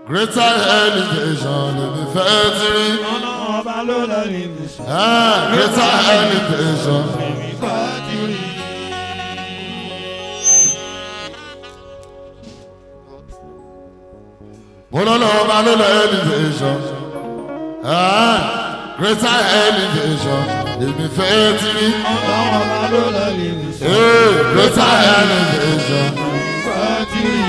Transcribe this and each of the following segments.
greater elevation lèmi fẹ́ ti rí. ọba ló lọ elevation. Greater elevation lèmi fẹ́ ti rí. mo lọ́lọ́ ọba ló lọ elevation. Greater elevation lèmi fẹ́ ti rí. ọba ló lọ elevation. Greater elevation lèmi fẹ́ ti rí.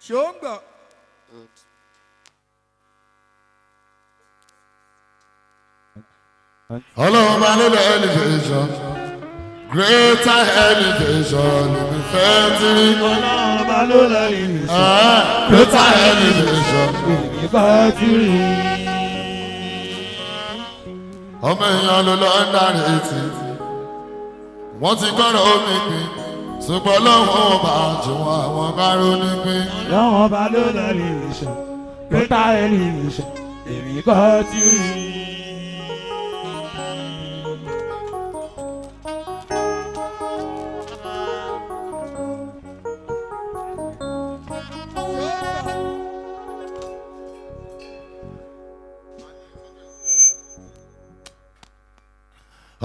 Ṣóńgbà. ọlọ́run bá ló lọ elevation. Greater elevation lèmi fẹ́ ti rí. ọba ló lọ elevation. Greater elevation lèmi fẹ́ ti rí. ọmọ èèyàn ló lọ ń darí etí. wọ́n ti gbọ́dọ̀ omi pin ṣùgbọ́n lọ́wọ́ ọba àjùwọ̀n àwọn káró ní pin. ọba ló lọ elevation. greater elevation lèmi fẹ́ ti rí.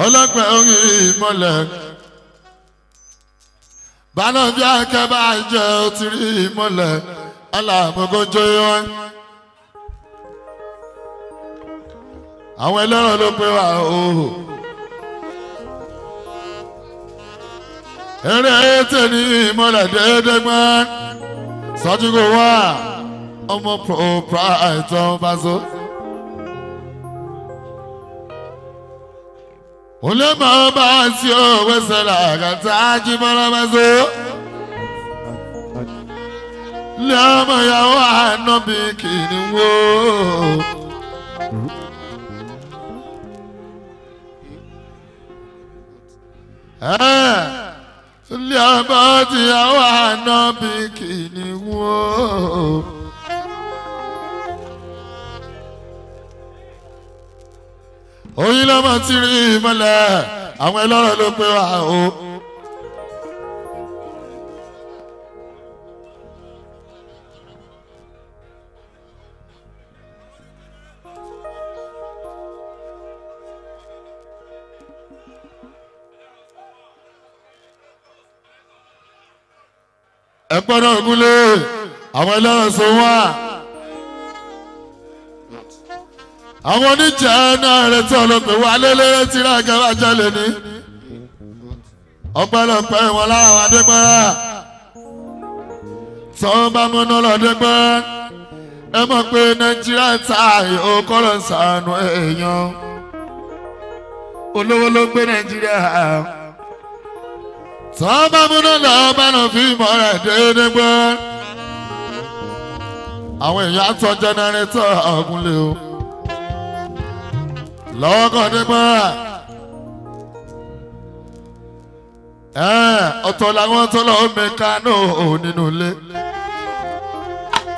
ọlọ́pẹ́ orí ìmọ̀lẹ̀ báná bí akẹ́bà jẹ́ ó ti rí ìmọ̀lẹ̀ aláàmọ́gójó wọn. àwọn ẹlẹ́rọ ló pé wà o. eré ètè ní ìmọ̀lẹ̀ déédéé gbọ́n sọ́jú kò wá ọmọ proprietor Paso. olè máa bá a sí òwe sẹ́la àgàtà Ajíbọ́lá Paso. lé ọmọ ìyàwó ànábì kìíní wò. lé ọmọ ìyàwó ànábì kìíní wò. oyin lọ́mọ tí rí ìmọ̀lẹ̀ àwọn ẹlọ́rọ̀ ló pé wà o. ẹ̀pọ̀ náà gúnlé àwọn ẹlọ́rọ̀ sọ wá. àwọn oníjà náà retí ọlọ́pẹ̀ wà lélẹ́rẹ́ tí ráàgẹ́ bá jẹ́lẹ̀ ní. ọpẹ́lọpẹ́ wọn lára àwọn adégbára tí wọ́n bá múná lọ́dẹ́gbẹ́. ẹ mọ̀ pé nàìjíríà ta ìhókòrò ń sànù èèyàn. olówó ló gbé nàìjíríà. tí wọ́n bá múná lọ́ọ́ bá náà fi ìmọ̀ rẹ̀ déédégbẹ́. àwọn èèyàn àtọ̀ jẹnẹrétọ̀ ọ̀gúnlé o. lọ́wọ́ kan nígbà ọ̀tọ̀ làwọn tó lọ́ọ́ mẹ́kánò nínú ilé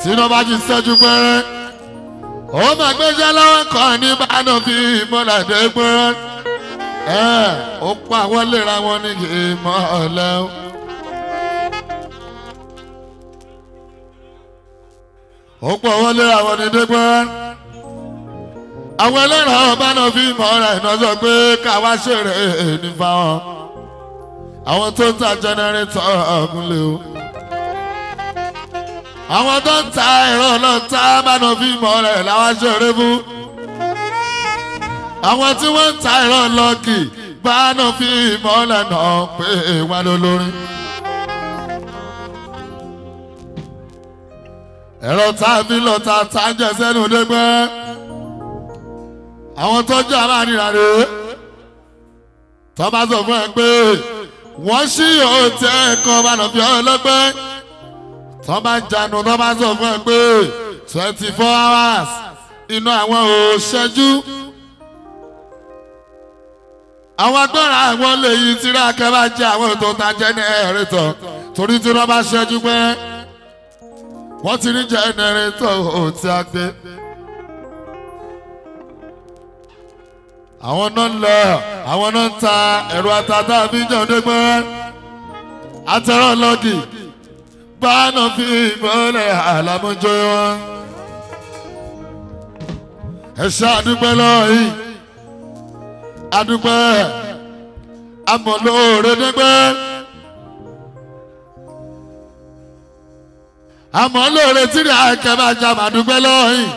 tí iná bá jí sẹ́jú pẹ́rẹ́ ó máa gbéjẹ́ lọ́wọ́ kan ní bánà fi ìmọ̀lẹ́dẹ́ pẹ́rẹ́ ó pa àwọn lera wọn ní ìmọ̀lẹ́ ó pa àwọn lera wọn ní dẹ́gbẹ́rẹ́. àwọn ẹlẹ́rọ ọba náà fi mọ̀ ọ́ra iná sọ pé káwá ṣeré ní fáwọn àwọn tó ń ta jẹnẹrétọ̀ ọ̀gúnlé o. àwọn tó ń ta ẹ̀rọ ọlọ́ta bá náà fi mọ̀ ọ́ra ẹ̀ láwá ṣeré fún. àwọn tí wọ́n ń ta ẹ̀rọ lọ́ọ̀kì bá náà fi mọ̀ ọ́ra náà pé wá lólórin. ẹ̀rọ tá a fi lọ́ta tá a jẹ sẹ́nu dégbẹ́. àwọn tọ́jú aláàríra rẹ̀ tó bá sọ fún ẹ pé wọ́n ṣí òtẹ́ kan bá nà fi ọlọ́gbẹ́ tó bá jánu tó bá sọ fún ẹ pé 24 hours inú àwọn ò ṣẹ́jú àwọn agbára àwọn lè yí tíra kẹfà jẹ àwọn ètò ta jẹnẹrétọ̀ torí tí wọ́n bá ṣẹ́jú pé wọ́n ti ní jẹnẹrétọ̀ ò tí a gbé. àwọn náà ń lọ àwọn náà ń ta ẹ̀rọ àtàtà àbíjọ́ dégbé àtẹ̀rọ̀ lọ́gì báná fi ìmọ̀lẹ̀ àlámọ́jọ́ wọn. ẹ ṣe àdúpẹ́ lọ́yìn àdúpẹ́ amọ̀lóore dégbé amọ̀lóore tíri àkẹ́bàjá màdúpẹ́ lọ́yìn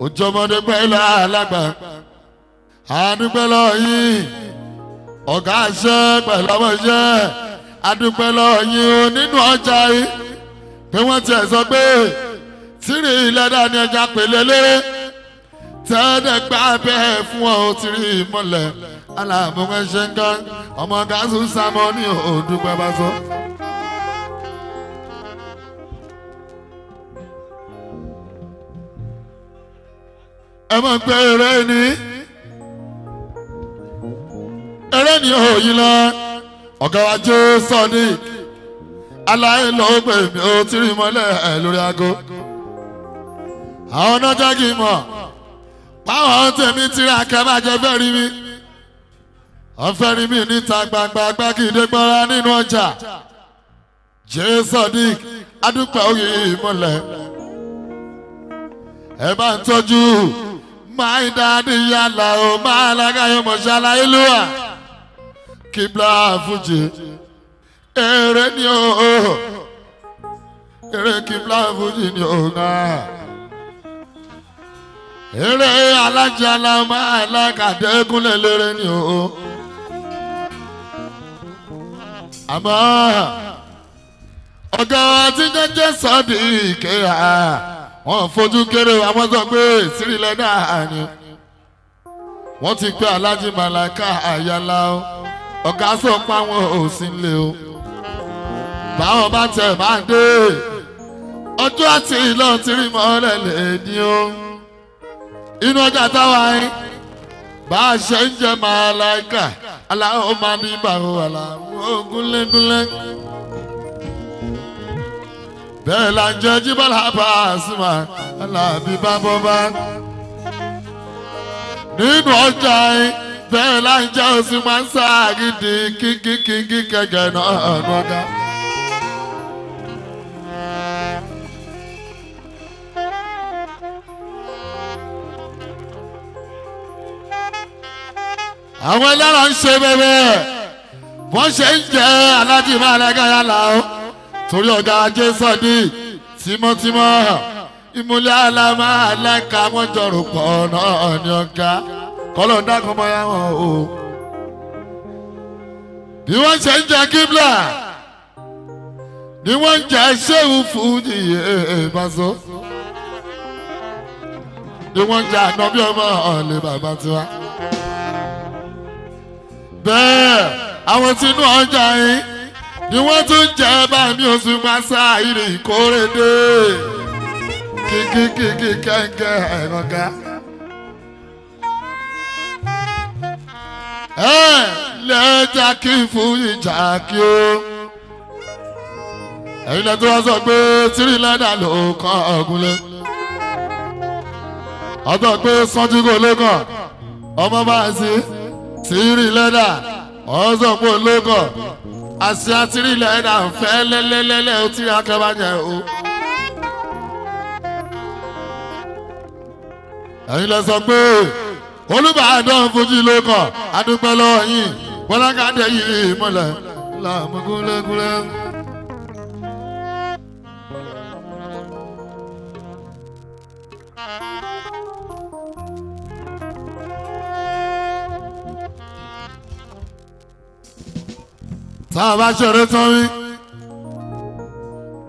òjòmọdé pẹ́lú alágbà àdúpẹ́ lọ́yìn ọ̀gá àṣẹ pẹ̀lú ọmọ iṣẹ́ àdúpẹ́ lọ́yìn o nínú ọjà yìí pé wọ́n tiẹ̀ sọ pé tíri ìlẹ́dà ni ẹja pèlè léré tẹ́ẹ̀dẹ̀ gbá bẹ́ẹ̀ fún ọ tíri ìmọ̀lẹ̀ aláàbòmọ̀ ṣe ń kán ọmọ gáàsù sámọ́ ní òdúpẹ́ bá sọ. ẹ mọ̀ pé eré ni òyìn lọ ọ̀gá wa jó sọ́ọ̀dì aláìlọ́gbẹ̀ mi ò tí rí mọ́lẹ̀ lórí aago. àwọn ọ̀nàjà kì í mọ̀ báwọn tèmi tí ra kẹ́bàjẹ́ fẹ́ rí mi ọ̀fẹ́ rí mi níta gbangba gbágídé gbọ́ra nínú ọjà jẹ́ sọ́ọ̀dì adúpẹ́ òye ìmọ̀lẹ̀ ẹ bá ń tọ́jú máa ń dáadé yàrá o máa lágàyè mọ̀ṣálá ìlúwà kíbla fújì èrè ni o èrè kíbla fújì ni o náà èrè alájàlá máa lágàdégúnlẹ̀ lérè ni o àmọ́ ọ̀gá wa ti jẹ́jẹ́ sọ́ọ̀dì kéèyà wọ́n fojú kéré àwọn sọ pé sírílẹ̀ náà ni wọ́n ti pé alájí màláìka àyàlá o ọ̀gá sọ pé àwọn ò sí lé o báwọn bá tẹ̀ máa dé ọjọ́ àti ìlọ tí rí mọ́lẹ̀ lè ní o inú ọjà táwa yín bá a ṣe ń jẹ màláìka aláwọ̀ máa ní ìbàwọ̀ aláwọ̀ gúnlẹ́gúnlẹ́ bẹ́ẹ̀ la ń jẹ́ jíbọ́lá Pasuma alábí bábọ́bá nínú ọjà yìí bẹ́ẹ̀ la ń jẹ́ oṣù máa ń sáàgìdì kíkíkíkí kẹ̀kẹ́ náà ọ̀gá. àwọn ẹlẹ́rọ ń ṣe bẹ́ẹ̀ wọ́n ṣe ń jẹ́ aládìmọ́ alẹ́gàyà làwọn torí ọ̀gá ajé sọ́ọ̀dì tímọ́tímọ́ ìmúlẹ̀ alámà aláìka wọ́n jọrò pọ̀ náà ní ọ̀gá kọ́lọ̀ dákun mọ́ ya wọn o. bí wọ́n ṣe ń jẹ kíbla ni wọ́n ń jẹ ṣéwù fújì èèbàṣọ ni wọ́n ń jẹ ànábì ọmọ ọ̀lẹ́ bàbá tiwa. bẹ́ẹ̀ àwọn tí inú ọjà yìí ni wọ́n tún jẹ́ bá mi oṣù pàṣẹ ìrì ìkórèdè kíkíkíkí kẹ́ńkẹ́ ẹ̀rọ̀gá. lẹ́jà kí fún ìjà kí o. ẹ̀yin lẹ́tọ́ wá sọ pé tírí lẹ́dà ló kàn ọ̀gúnlé. ọ̀tọ̀ pé sanjú kò lókàn ọmọ bá a sí tírí lẹ́dà ọ̀sọ̀ pé lókàn àṣì àtìrí lẹ́dà ń fẹ́ lẹ́lẹ́lẹ́lẹ́ ó tí akẹ́bá jẹ́ o. ẹ̀yin lẹ sọ pé Olúbàdàn fojú ló kàn adúpẹ́ lọ́wọ́ yín bọ́lákàdé yìí mọ́lẹ̀ làmúgúnlẹ́gúnlẹ́. tá a bá ṣeré tán mi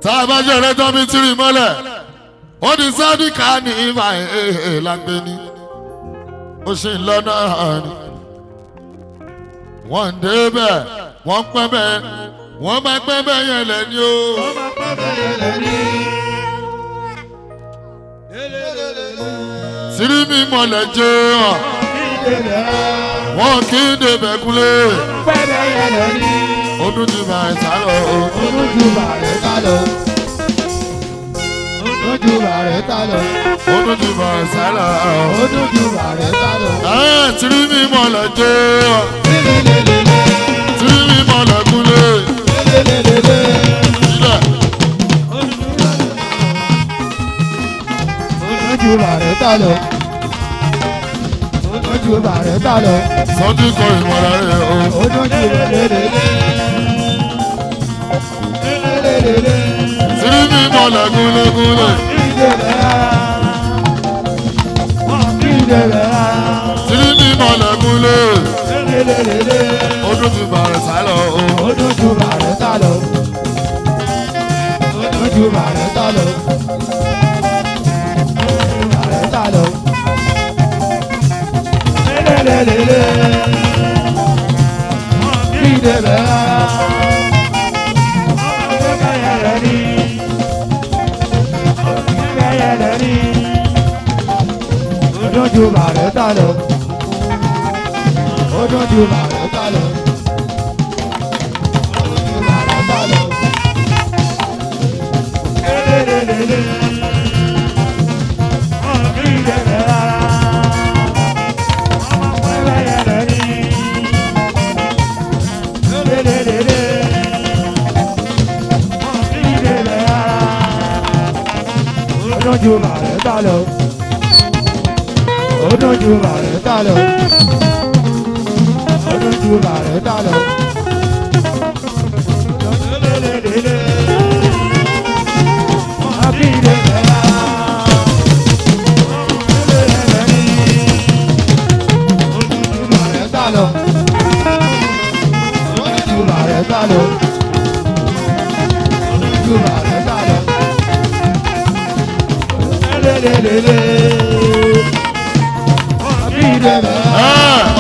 tá a bá ṣeré tán mi tìrì mọ́lẹ̀ ó di sáàdì ká ní ìmà lágbé ni ó ṣì ń lọ náà ni wọ́n ń dé bẹ́ẹ̀ wọ́n pẹ́ bẹ́ẹ̀ wọ́n máa pẹ́ bẹ́ẹ̀ yẹn lẹ́ni o. wọ́n máa pẹ́ bẹ́ẹ̀ yẹn lẹ́ni. tìrì mi mọ̀lẹ̀ jẹ́ ọ̀ wọn kì í débẹ̀ kúlé. pẹ́ẹ́bẹ́ yẹn lọ ní. ọdún ti bá ẹ̀ sá lọ. olójú bàrẹ̀ sá lọ. olójú bàrẹ̀ sá lọ. ọdún ti bá ẹ̀ sá lọ. olójú bàrẹ̀ sá lọ. tìrí mi mọ̀lẹ̀ jẹ́. lélelélele. tìrí mi mọ̀lẹ̀ kúlé. lélelélele. sílẹ̀. olójú bàrẹ̀ sá lọ. olójú bàrẹ̀ sá lọ. sọ́jú kọ ìmọ̀lẹ̀ rẹ̀ o. olójú lélelélele. lélelélele. tìrí mi mọ̀lẹ̀ kúlé kúlé. tìrí mi mọ̀lẹ̀ kúlé. ọdún ti bá ẹ̀ sá lọ. olójú bàrẹ̀ sá lọ. olójú bàrẹ̀ sá lọ. bàrẹ̀ sá lọ. lélelélele. ìdèbẹ̀ olójú bàrẹ̀ sá lọ. olójú bàrẹ̀ sá lọ. olójú bàrẹ̀ sá lọ. lélelélele. ìdèbẹ̀ lélelélele. olójú bàrẹ̀ sá lọ. olójú bàrẹ̀ sá lọ. olójú bàrẹ̀ sá lọ. lélelélele. àbílẹ̀ bẹ̀rẹ̀. olójú bàrẹ̀ sá lọ. olójú bàrẹ̀ sá lọ. olójú bàrẹ̀ sá lọ. lélelélele.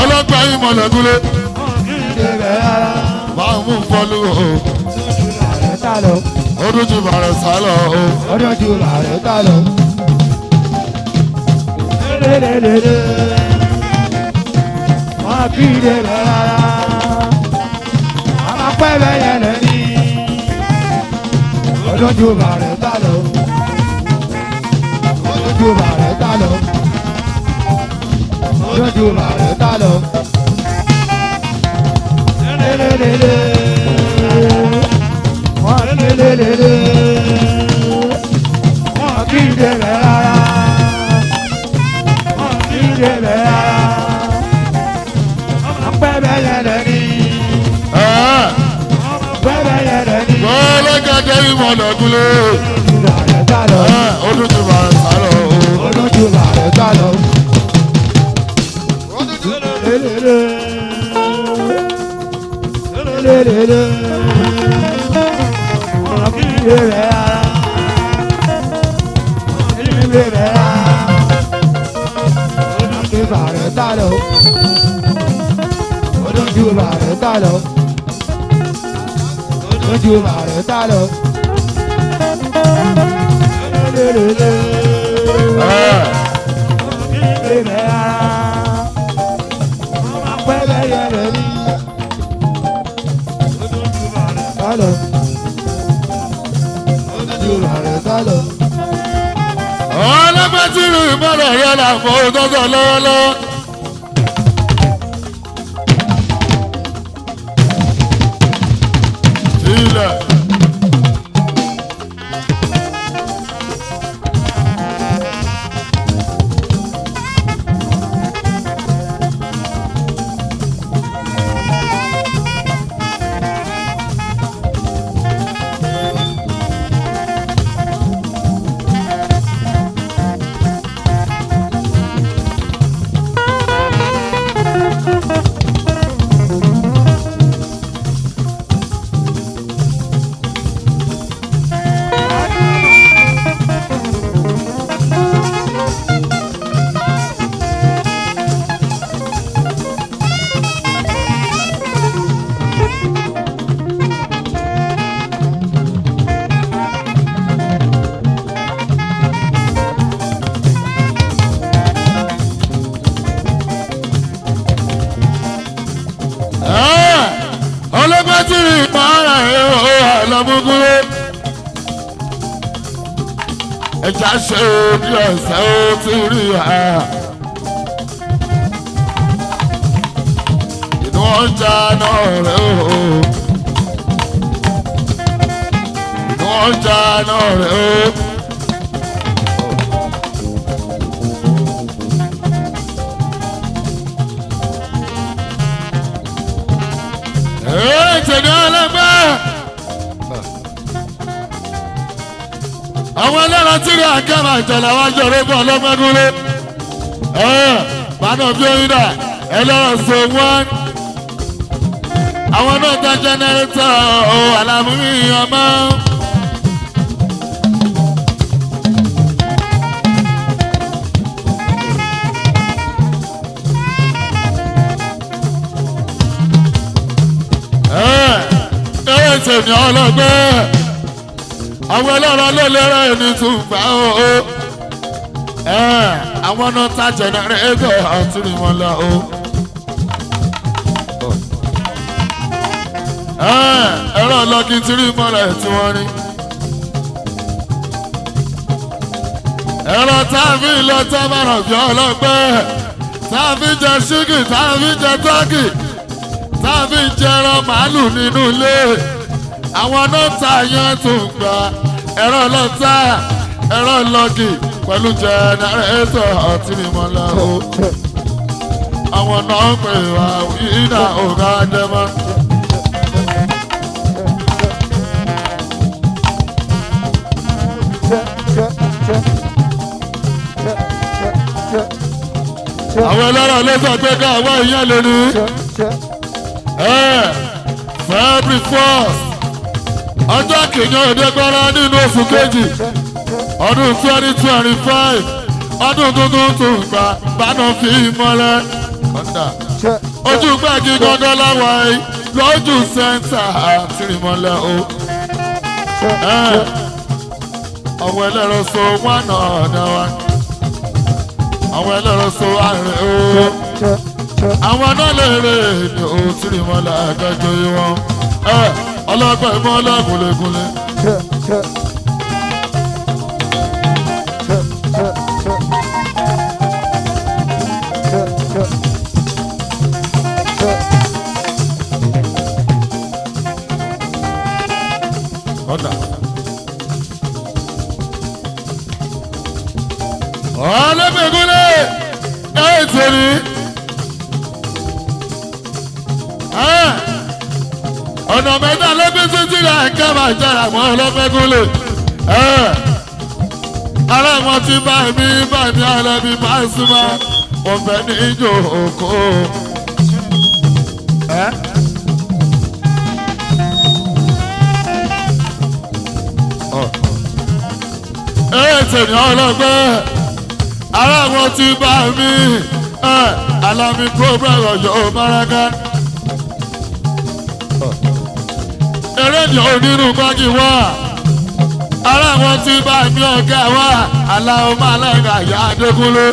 ọlọ́gbà yìí mọ̀lẹ̀ kúlé. máa mú fọ́lú o. ọdún ti bá ẹ̀ sá lọ. olójú bàrẹ̀ sá lọ. lélelélele. wọ́n kí ilé rẹ̀ rárá. àwọn pẹ́ẹ́bẹ́ yẹn lẹ́ ní. olójú bàrẹ̀ sá lọ. olójú bàrẹ̀ sá lọ. olójú bàrẹ̀ sá lọ. lélelélele. wọ́n lélelélele. wọ́n kí ilé rẹ̀ rárá. wọ́n kí ilé rẹ̀ rárá. àwọn pẹ́ẹ́bẹ́ yẹn lẹ́ ní. pẹ́ẹ́bẹ́ yẹn lẹ́ ní. ọlọ́gàdé yìí mọ̀lẹ̀ kúlé. olójú bàrẹ̀ sá lọ. ọdún ti bá ẹ̀ sá lọ. olójú bàrẹ̀ sá lọ. lélelélele. lélelélele. wọ́n kí ilé rẹ̀ rárá. wọ́n kí ilé rẹ̀ rárá. olójú bàrẹ̀ sá lọ. olójú bàrẹ̀ sá lọ. olójú bàrẹ̀ sá lọ. lélelélele. wọ́n kí ilé rẹ̀ rárá. wọ́n pẹ́ẹ́bẹ́ yẹn lẹ́ ní. olójú bàrẹ̀ sá lọ. olójú bàrẹ̀ sá lọ. ọlọ́gbà tí ìlú ìmọ̀lẹ̀ yẹn là fọ́ tọ́jọ́ lọ́wọ́lọ́wọ́. sílẹ̀. gúnlé. Ẹja ṣe bí ọ̀sẹ̀ ó ti rí ha. Inú ọjà náà rẹ̀ o. Inú ọjà náà rẹ̀ o. Tẹ̀lé ọlọ́gbẹ́. Àwọn ẹlẹ́ran tí rí àkẹ́mà ìjọba wájú ọ̀rẹ́gbẹ́ ọlọ́gbẹ́gúnlé. Bánà bí oyin dà ẹlẹ́ran so wọ́n. Àwọn náà ta jẹnẹrétọ̀ àlàmúmí ọmọ. Tèmi ọlọ́gbẹ́ àwọn ẹlọ́rọ̀ lélẹ́rẹ́ ẹni tún gbà ó àwọn náà ta jẹnẹrétọ̀ àti wọn lọ ó ẹ̀rọ lọ́kì tí rí mọ́lẹ̀ tí wọ́n rí ẹ̀rọ táàbí ilẹ̀ tábàrọ̀ bí ọlọ́gbẹ́ táàbí jẹ ṣíkì táàbí jẹ tọ́kì táàbí jẹrọ màálù nínú ilé. Àwọn nọ́ọ̀tà yẹn tún gba ẹ̀rọ lọ́tà ẹ̀rọ lọ́gì pẹ̀lú jẹnẹrétọ̀ ọtí ni mo lọ o. Àwọn náà pè wá wíńdà ọ̀gá dẹ́mọ́. Àwọn ẹlẹ́rọ ló sọ pé ká àwọn ìyẹn lè ní. February 1st. Ọjọ́ kìíní òdegbọ́ra nínú oṣù kejì ọdún 2025 ọdún tuntun tó ń gbà bánà fi mọ́lẹ̀ ojú gbàgì gangan láwa yìí lójú sẹ́ńtà àtìrìmọ́lẹ̀ o. Àwọn ẹlẹ́rọ so wọ́n náà wá àwọn ẹlẹ́rọ so àrẹ o. Àwọn náà lè rè ní òtìrìmọ́lẹ̀ àgbẹ̀jọ yìí wọn. Ọlọ́gbẹ́ mọ́ ọlọ́gùnlégúnlé. Ọlọ́gbẹ́gúnlé ẹ̀ tẹ̀lé. Ọ̀nà mẹ́ta lọ́gbẹ́ títí rà kẹ́mà jára mọ́ ọlọ́gbẹ́gúnlé. Ara wọn ti bá mi alẹ́bí bá súnmọ́ wọ́n fẹ́ ní ìjò òkú. Tèmi ọlọ́gbẹ́ ara wọn ti bá mi alámi program ọ̀yọ́ máraka. Eré ni onírú gbági wá ara wọn ti bá mi ọ̀gá wá aláwọ̀ máa lẹ́yìn àyà Adékúnlé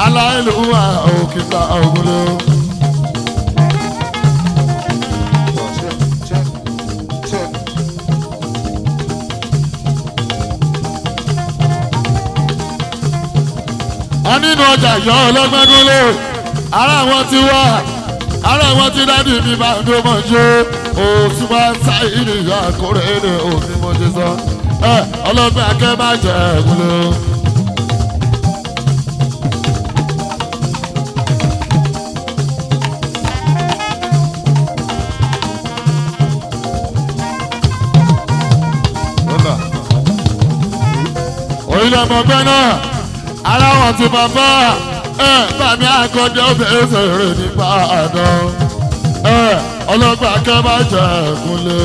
aláìlúwà òkìta ògúnlé. A nínú ọjà yọ ọlọ́gbẹ́gúnlé ara wọn ti wá ara wọn ti dádì mi bá ń dó mọ̀ ṣe òtúbà sáyìnì ìyá àkórè èdè òní mo ṣe sọ ọlọ́gbẹ́ akẹ́ má jẹ́ ẹ̀gúnlé. Orílẹ̀ mọ̀gbẹ́ náà ara wọn ti bàbá bàmí àkọ́dé obìnrin sọ̀rọ̀ nípa àná ọlọ́gbà kẹ́ má jẹ́ ẹ̀gúnlé.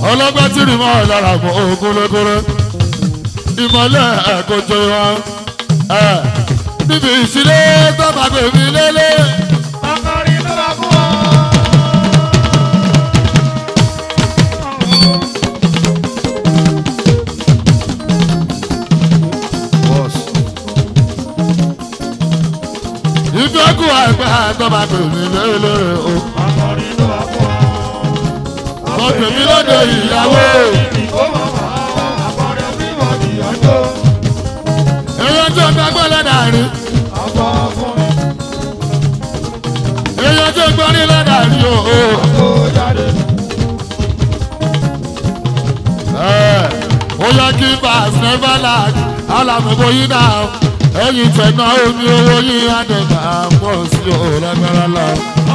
Ọlọ́gbẹ́ tí ni mọ́ lára mọ́ ogúnlégúnlé ìmọ̀lẹ̀ ẹ̀kọ́jọ wọn. Níbi ìṣílé tó bá gbé mi lélẹ̀. Akọrin ló bá fún ọ. Ìdókù àgbà tó bá gbé mi lélẹ̀ o. Akọrin ló bá fún ọ. Mo gbé mi lóde ìyàwó. Akọrin bí mo di ọjọ́. Èèyàn tó gbàgbọ́ lọ́dà rí. Àbọ̀ fún mi. Èèyàn tó gbọ́ ní lọ́dà rí o. Àbọ̀ jáde. Ó yẹ kí pass never lag. Alámọ̀bọ̀ yín náà. Ẹyin tẹ̀nà omi owó yín àdẹ̀gbà pọ̀ sí o lágbára lọ.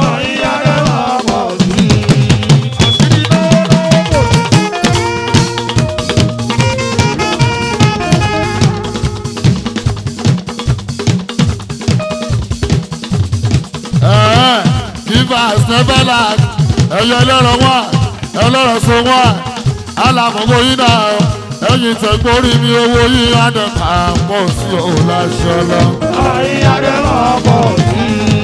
Ọ̀yin adé máa pọ̀ sí i. Àṣírí lọ́wọ́ pọ̀ sí Give us never lag. Ẹyẹ ẹlẹ́rọ wá, ẹlẹ́rọ so wá. Alámọ̀bọ̀ yín náà. Ẹyin tẹ̀gbórí mi owó yín àdẹ̀gbà pọ̀ sí o láṣọ lọ. ọ̀yin adé máa pọ̀ sí i.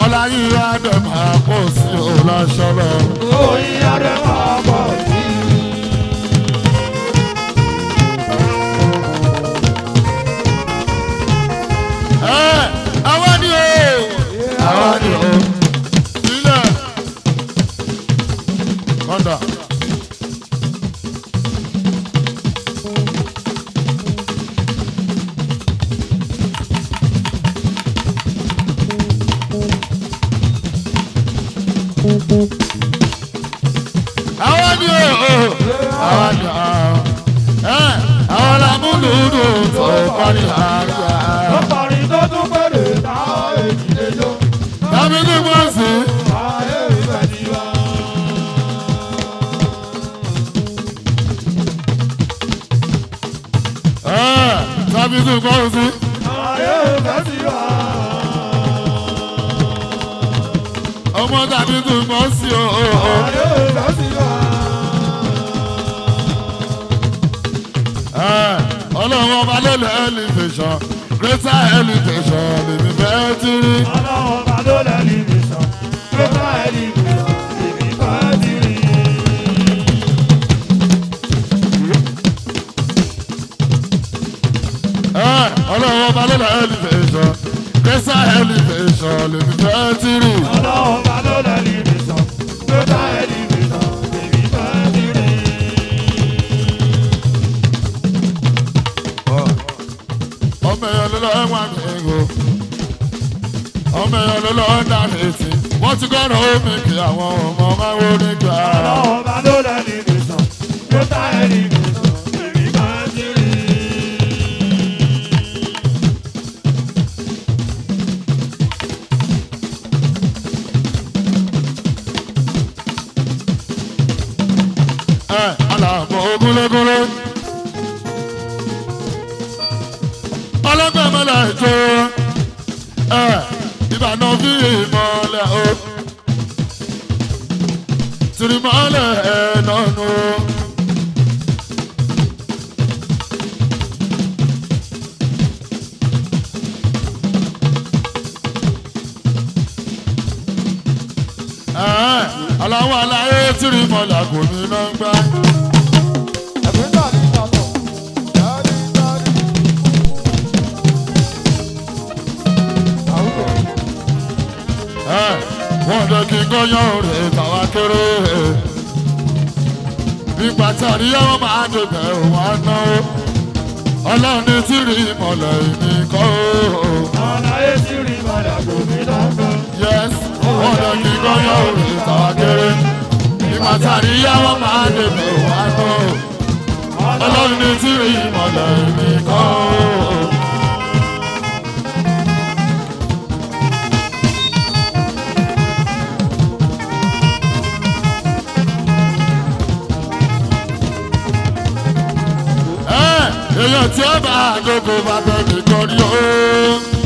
Ọlá yín àdẹ̀gbà pọ̀ sí o láṣọ lọ. ọ̀yin adé máa pọ̀ sí i. Àwa ni o. Àwa ni o. Sílẹ̀. Kọ́ńdà. Àwa ni o. Àwa ni o. Àwọn làmúlùdù tó parí àgbà. Ọkùnrin tó tún pèrè táwọn èjì lè jó. Tàbí ní wọ́n sí. Ayé ìfẹ́ ti wá. Tàbí ní wọ́n sí. Ayé ìfẹ́ ti wá. Ọmọ tàbí ní wọ́n sí o. Ayé ìfẹ́ ti wá. Ọlọ́run ọba ló lọ elevation greater elevation lèmi fẹ́ ti rí. Ọlọ́run ọba ló lẹ́ni mi sọ. Ló bá ẹni mi sọ. Èmi bá ti rí. Ọlọ́run ọba ló lọ elevation greater elevation lèmi fẹ́ ti rí. Ọlọ́run ọba ló lẹ́ni mi sọ. Ló bá ẹni mi sọ. Èmi bá ti rí. Ọmọ èèyàn ló lọ ẹ̀wọ̀n àgbẹ̀gò. Ọmọ èèyàn ló lọ ọ̀dà létí. Wọ́n ti gbọ́dọ̀ omi kí àwọn ọmọ máa wó nígbà. Ọlọ́run ọba ló lẹ́ni mi sọ. Ló bá ẹni mi sọ. Èmi bá ti rí. Alàbọ̀ ogúnlégúnlé. Ọlọ́gbẹ́ mọ́lẹ̀ jó. Ìbànú bí ìmọ̀lẹ̀ o. Tìrìmọ́lẹ̀ ẹ̀nànú. Aláwọ̀ aláyé tìrìmọ́lẹ̀ kò ní náà gbá. Wọ́n jẹ́ kí gbọ́yàn rẹ̀ tàwa kéré. Nípa tí àríyáwó máa débẹ̀ òun á ná o. Ọlọ́run ní tìrì ìmọ̀lẹ̀ ìníkọ́ o. Aláyé tí rí padà kò ní lọ́gbọ́n. Yes, wọ́n jẹ́ kí gbọ́yàn rẹ̀ tàwa kéré. Nípa tí àríyáwó máa débẹ̀ òun á ná o. Ọlọ́run ní tìrì ìmọ̀lẹ̀ ìníkọ́ o. Èèyàn tí ó bá àgógó bá bẹ̀ mí kọrí o.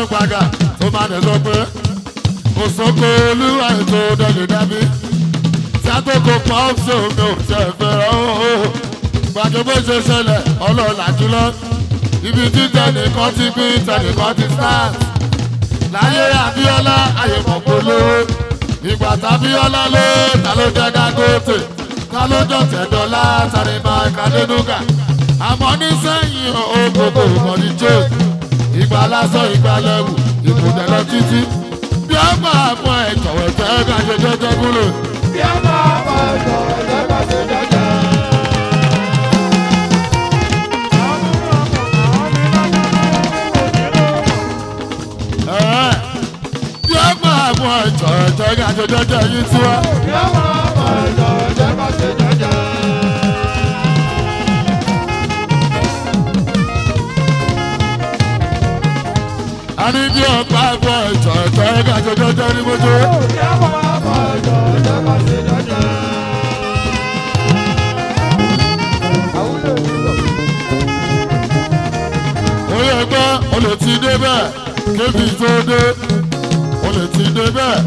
lánàá gbàgà tó máa dẹ̀ sọ pé kò sóko olúwa ètò dẹ̀lẹ̀ dábí tí a tó kó pa ọ́fíìsì omi ò tẹ̀ fẹ́ràn ó gbàgbé bó ṣe ṣẹlẹ̀ ọlọ́ọ̀là jùlọ ibi tí tẹnìkan ti bí tẹnìkan ti start láyé Abíọ́lá ayé mọ̀ polówó ìgbà tábíọ́lá ló ta ló jẹ́ Dangote ta ló dọ̀tẹ̀ dọ́là tàrí máa kàdénúgà àmọ́ nísẹ́yìn ó gbogbo ìkànnì jẹ́ ìgbà lásán ìgbà lẹ́wù ìkùdẹ̀ lọ títí bí ó máa mọ ẹ̀ jọ̀wọ́ jẹ́ ká ṣe jẹ́jẹ́ múlò. bí ó máa mọ ẹ̀ jọ̀wọ́ jẹ́ ká ṣe jẹ́jẹ́. bí ó máa mọ ẹ̀ jọ̀wọ́ jẹ́ ká ṣe jẹ́jẹ́ yìí tí wá. bí ó máa mọ ẹ̀ jọ̀wọ́ jẹ́ ká ṣe jẹ́jẹ́. a ní bí ọ̀pá ẹ̀fọ́ ẹ̀jọ̀ ẹ̀jọ̀ ẹ̀ka jọjọjọ ní mojú. Oyè gbọ́ olè ti dé bẹ́ẹ̀ kébì tó dé olè ti dé bẹ́ẹ̀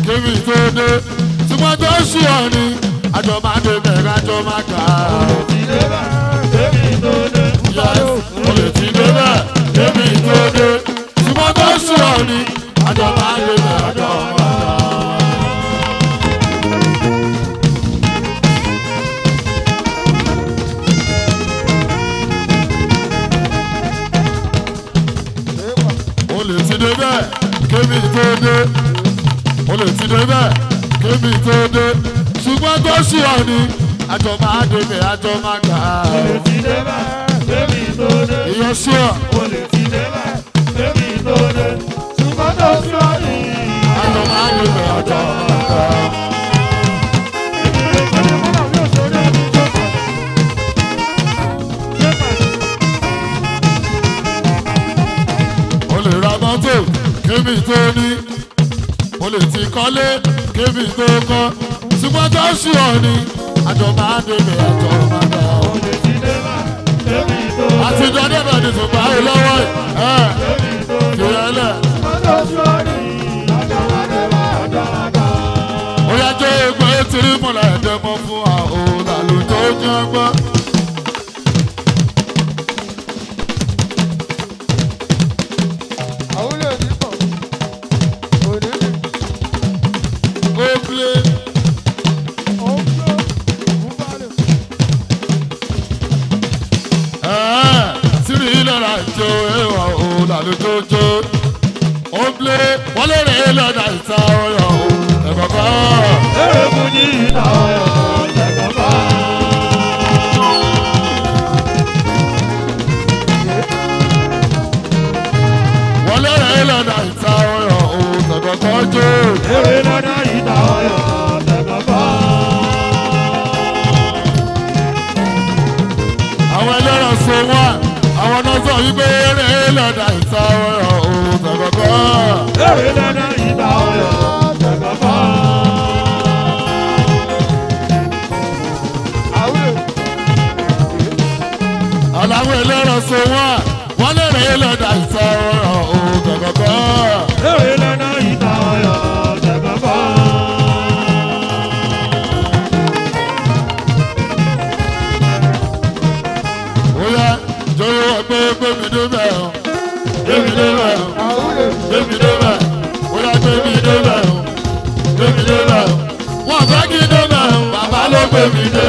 kébì tó dé ṣùgbọ́n tó ṣì ọ̀ ni àjọ máa dé bẹ́ẹ̀ àjọ máa kà á. Olè ti dé bẹ́ẹ̀ kébì tó dé. Olè ti dé bẹ́ẹ̀ kébì tó dé ṣùgbọ́n tó ṣì ọ̀ ni àjọ máa dé bẹ́ẹ̀ àjọ máa kà á. Olè ti dé bẹ́ẹ̀ kébì tó dé olè ti dé bẹ́ẹ̀ kébì tó dé ṣùgbọ́n tó ṣì ọ̀ ni àjọ máa dé bẹ́ẹ̀ àjọ máa kà á. Olè ti dé bẹ́ẹ̀ kébì tó dé. Ìyẹn ṣí ọ̀. Olè ti dé bẹ́ẹ̀ kébì tó dé. Ṣùgbọ́n tó ṣì ọ̀ ni àjọ máa dé bẹ́ẹ̀ àjọ máa kà á. Olè ra mọ́tò kébì tó ní olè ti kọ́lé kébì tó kọ́ ṣùgbọ́n tó ṣì ọ̀ ni àjọ máa dé bẹ́ẹ̀ àjọ máa kà á. Olè ti dé bẹ́ẹ̀ kébì tó dé. àtijọ́ débẹ̀ ni ṣùgbọ́n àwọn lọ́wọ́ ẹ̀ kìrẹ́lẹ̀. Ṣùgbọ́n tó ṣì ọ̀ ni àjọ máa dé bẹ́ẹ̀ àjọ máa kà á. Ó yá jẹ́ ẹgbẹ́ tìrí múlẹ̀ ẹ̀dẹ́ mọ́ fún àwọn olàlùjọ́ jẹ́ gbọ́. Ó plé tìrí lọ́la jó ẹ̀wà olàlùjọ́ jó. Ó plé wọ́n lè rẹ̀ lọ́dà ìta ọ̀yọ́ ẹ̀kọ̀kọ́. Èrè fún ní ìta ọ̀yọ́ ẹ̀kọ̀kọ́. Wọ́n lè rẹ̀ lọ́dà ìta ọ̀yọ́ ẹ̀kọ̀kọ́ jó. Èrè lọ́dà ìta ọ̀yọ́ ẹ̀kọ̀kọ́. Àwọn ẹlẹ́rọ̀ so wá àwọn náà sọ wípé eré lọ́dà ìta ọ̀rọ̀ òòtà kọ̀kọ́. Èrè lọ́dà ìta ọ̀yọ́ ẹ̀kọ̀kọ́. Àlàwọn ẹlẹ́rọ̀ so wá wọ́n lè rè lọ́dà ìta ọ̀rọ̀ òòtà kọ̀kọ́. Èrè lọ́dà ìta ọ̀yọ́ ẹ̀kọ̀kọ́. Ó yá jọyọ̀ wọ pé gbẹ̀mí débẹ̀ o gbẹ̀mí débẹ̀ o gbẹ̀mí débẹ̀ ó yá gbẹ̀mí débẹ̀ o gbẹ̀mí débẹ̀ o wọ́n fẹ́ kí débẹ̀ o bàbá ló gbẹ̀mí dé.